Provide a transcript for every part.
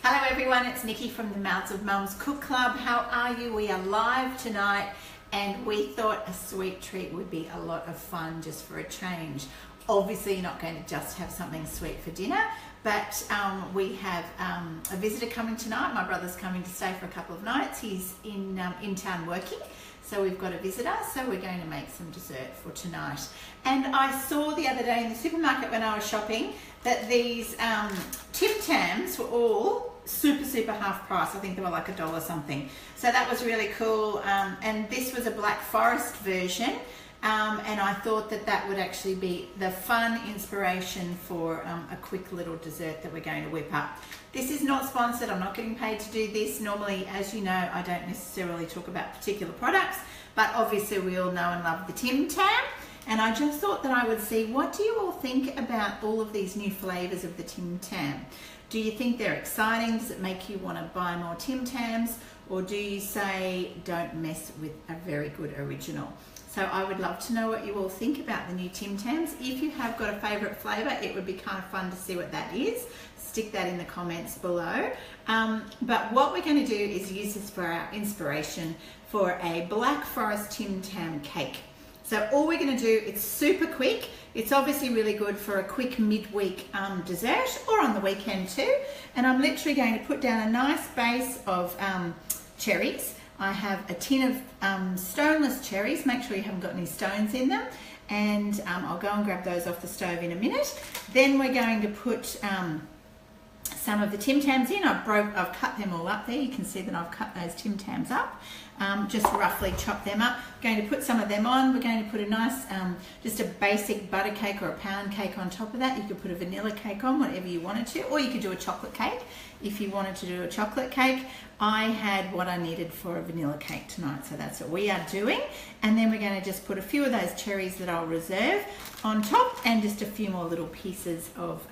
Hello everyone, it's Nikki from the Mouths of Mum's Cook Club. How are you? We are live tonight and we thought a sweet treat would be a lot of fun just for a change. Obviously you're not going to just have something sweet for dinner, but we have a visitor coming tonight. My brother's coming to stay for a couple of nights. He's in town working. So we've got a visitor, so we're going to make some dessert for tonight. And I saw the other day in the supermarket when I was shopping that these Tim Tams were all super half price. I think they were like $1 something. So that was really cool. And this was a Black Forest version. And I thought that that would actually be the fun inspiration for a quick little dessert that we're going to whip up. This is not sponsored, I'm not getting paid to do this. Normally, as you know, I don't necessarily talk about particular products, but obviously we all know and love the Tim Tam. And I just thought that I would see, what do you all think about all of these new flavours of the Tim Tam? Do you think they're exciting? Does it make you want to buy more Tim Tams? Or do you say, don't mess with a very good original? So I would love to know what you all think about the new Tim Tams. If you have got a favourite flavour, it would be kind of fun to see what that is. Stick that in the comments below. But what we're going to do is use this for our inspiration for a Black Forest Tim Tam cake. So all we're going to do, it's super quick. It's obviously really good for a quick midweek dessert or on the weekend too. And I'm literally going to put down a nice base of cherries. I have a tin of stoneless cherries. Make sure you haven't got any stones in them. And I'll go and grab those off the stove in a minute. Then we're going to put some of the Tim Tams in. I've cut them all up there. You can see that I've cut those Tim Tams up. Just roughly chop them up. Going to put some of them on. We're going to put a nice, just a basic butter cake or a pound cake on top of that. You could put a vanilla cake on, whatever you wanted to, or you could do a chocolate cake if you wanted to do a chocolate cake. I had what I needed for a vanilla cake tonight, so that's what we are doing. And then we're going to just put a few of those cherries that I'll reserve on top, and just a few more little pieces of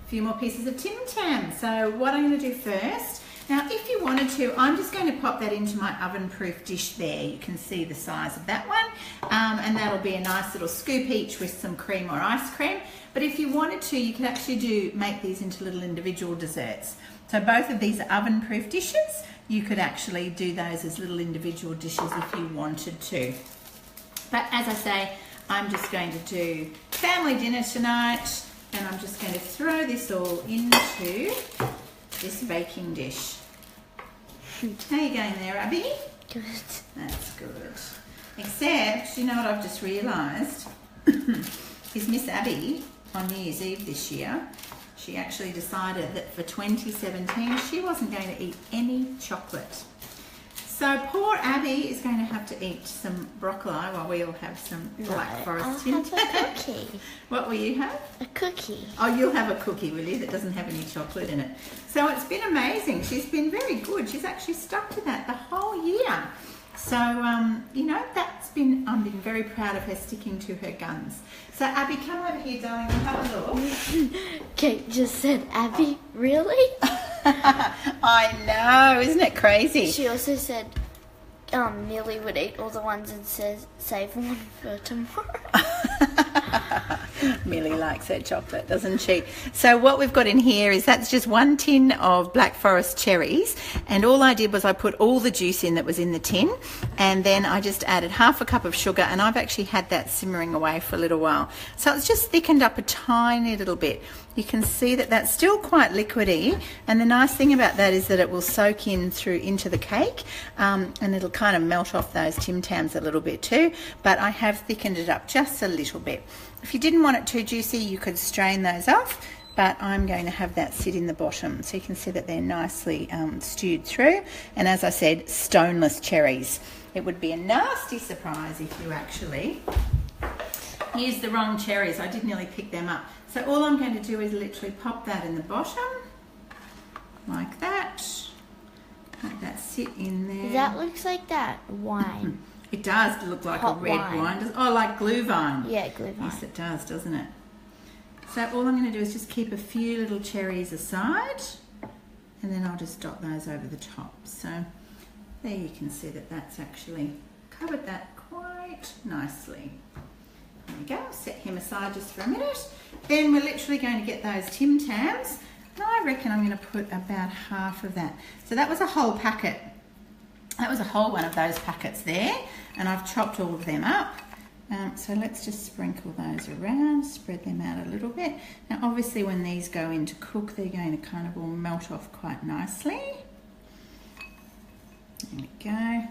Tim Tam. So what I'm going to do first, now if you wanted to, I'm just going to pop that into my oven-proof dish there. You can see the size of that one, and that'll be a nice little scoop each with some cream or ice cream. But if you wanted to, you could actually make these into little individual desserts. So both of these are oven-proof dishes. You could actually do those as little individual dishes if you wanted to. But as I say, I'm just going to do family dinner tonight, and I'm just going to throw this all into this baking dish. How are you going there, Abby? Good. That's good. Except, you know what I've just realised? Is Miss Abby, on New Year's Eve this year, she actually decided that for 2017 she wasn't going to eat any chocolate. So poor Abby is going to have to eat some broccoli while we all have some Black Forest Tim Tams. I'll have a cookie. What will you have? A cookie. Oh, you'll have a cookie, will you, that doesn't have any chocolate in it. So it's been amazing. She's been very good. She's actually stuck to that the whole year. So, you know, I've been very proud of her sticking to her guns. So, Abby, come over here, darling, and have a look. Kate just said, Abby, really? I know, isn't it crazy? She also said Millie would eat all the ones and save one for tomorrow. Millie likes her chocolate, doesn't she? So what we've got in here is, that's just one tin of Black Forest cherries, and all I did was I put all the juice in that was in the tin, and then I just added half a cup of sugar, and I've actually had that simmering away for a little while. So it's just thickened up a tiny little bit. You can see that that's still quite liquidy, and the nice thing about that is that it will soak in through into the cake, and it'll kind of melt off those Tim Tams a little bit too, but I have thickened it up just a little bit. If you didn't want it too juicy, you could strain those off, but I'm going to have that sit in the bottom, so you can see that they're nicely stewed through. And as I said, stoneless cherries. It would be a nasty surprise if you actually used the wrong cherries. I did nearly pick them up. So all I'm going to do is literally pop that in the bottom, like that. Let that sit in there. That looks like that wine. It does look like Hot a red wine. Oh, like glue vine. Yeah, glue vine. Yes, it does, doesn't it? So all I'm going to do is just keep a few little cherries aside, and then I'll just dot those over the top. So there you can see that that's actually covered that quite nicely. There we go. Set him aside just for a minute. Then we're literally going to get those Tim Tams, I reckon I'm going to put about half of that. So that was a whole packet. That was a whole one of those packets there, and I've chopped all of them up. So let's just sprinkle those around, spread them out a little bit. Now obviously when these go in to cook, they're going to kind of all melt off quite nicely. There we go.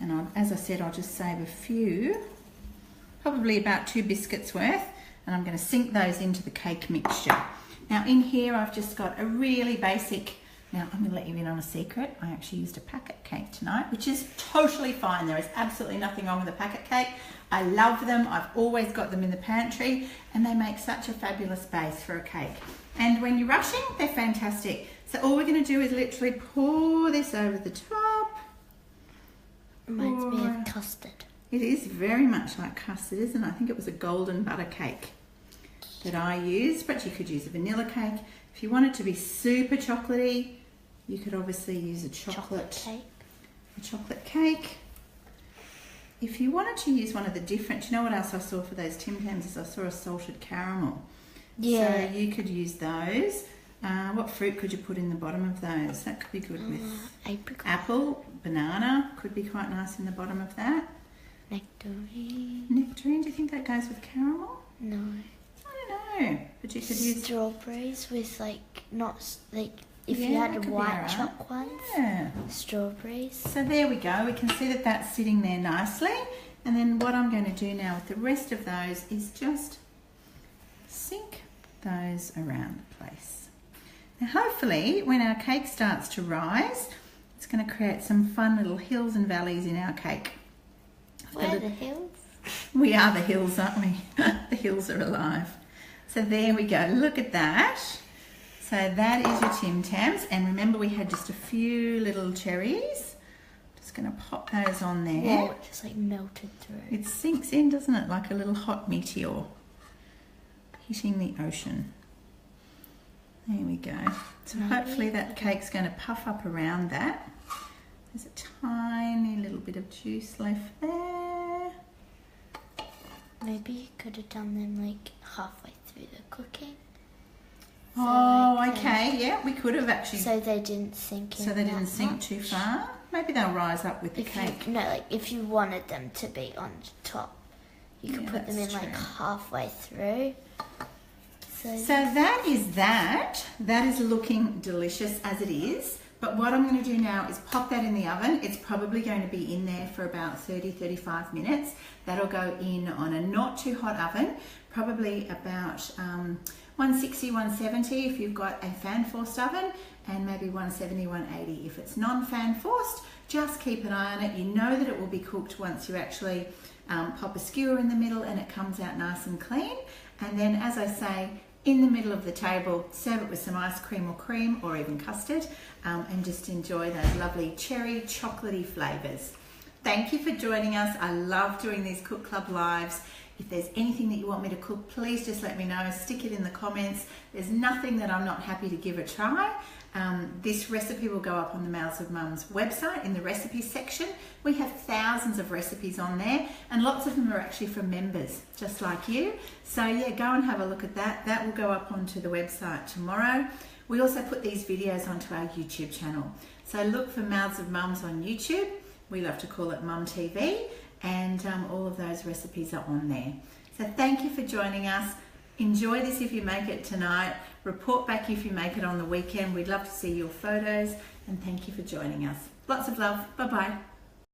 And as I said, I'll just save a few, probably about 2 biscuits worth, and I'm going to sink those into the cake mixture. Now in here I've just got a really basic, now I'm going to let you in on a secret, I actually used a packet cake tonight, which is totally fine. There is absolutely nothing wrong with a packet cake. I love them, I've always got them in the pantry, and they make such a fabulous base for a cake. And when you're rushing, they're fantastic. So all we're going to do is literally pour this over the top. Reminds me of custard. It is very much like custard, isn't it? I think it was a golden butter cake that I used, but you could use a vanilla cake. If you want it to be super chocolatey, you could obviously use a chocolate cake. If you wanted to use one of the different, you know what else I saw for those Tim Tams is I saw a salted caramel. Yeah. So you could use those. What fruit could you put in the bottom of those? That could be good with apricot. apple, banana, could be quite nice in the bottom of that. Nectarine. Nectarine, do you think that goes with caramel? No. I don't know, but you could use strawberries with if you Yeah, had that could be white alright. choc ones. Yeah. Strawberries. So there we go. We can see that that's sitting there nicely. And then what I'm going to do now with the rest of those is just sink those around the place. Now hopefully when our cake starts to rise, it's going to create some fun little hills and valleys in our cake. Where are the hills? We are the hills, aren't we? The hills are alive. So there we go. Look at that. So that is your Tim Tams. And remember we had just a few little cherries. Just going to pop those on there. Whoa, it just like melted through. It sinks in, doesn't it? Like a little hot meteor hitting the ocean. There we go. So hopefully that cake's going to puff up around that. There's a tiny little bit of juice left there. Maybe you could have done them like halfway through the cooking. So Okay, yeah, we could have actually. So they didn't sink in. So they didn't that sink much. too far. Maybe they'll rise up with the cake. If you wanted them to be on top, you could put them in like halfway through. So that is that. That is looking delicious as it is. But what I'm going to do now is pop that in the oven. It's probably going to be in there for about 30-35 minutes. That'll go in on a not too hot oven, probably about 160, 170 if you've got a fan forced oven, and maybe 170, 180 if it's non-fan forced. Just keep an eye on it. You know that it will be cooked once you actually pop a skewer in the middle and it comes out nice and clean. And then, as I say, in the middle of the table, serve it with some ice cream or cream or even custard, and just enjoy those lovely cherry chocolatey flavours. Thank you for joining us. I love doing these Cook Club lives. If there's anything that you want me to cook, please just let me know. Stick it in the comments. There's nothing that I'm not happy to give a try. This recipe will go up on the Mouths of Mum's website in the recipes section. We have thousands of recipes on there, and lots of them are actually from members, just like you. So yeah, go and have a look at that. That will go up onto the website tomorrow. We also put these videos onto our YouTube channel. So look for Mouths of Mums on YouTube. We love to call it Mum TV, and all of those recipes are on there. So thank you for joining us. Enjoy this if you make it tonight. Report back if you make it on the weekend. We'd love to see your photos, and thank you for joining us. Lots of love. Bye-bye.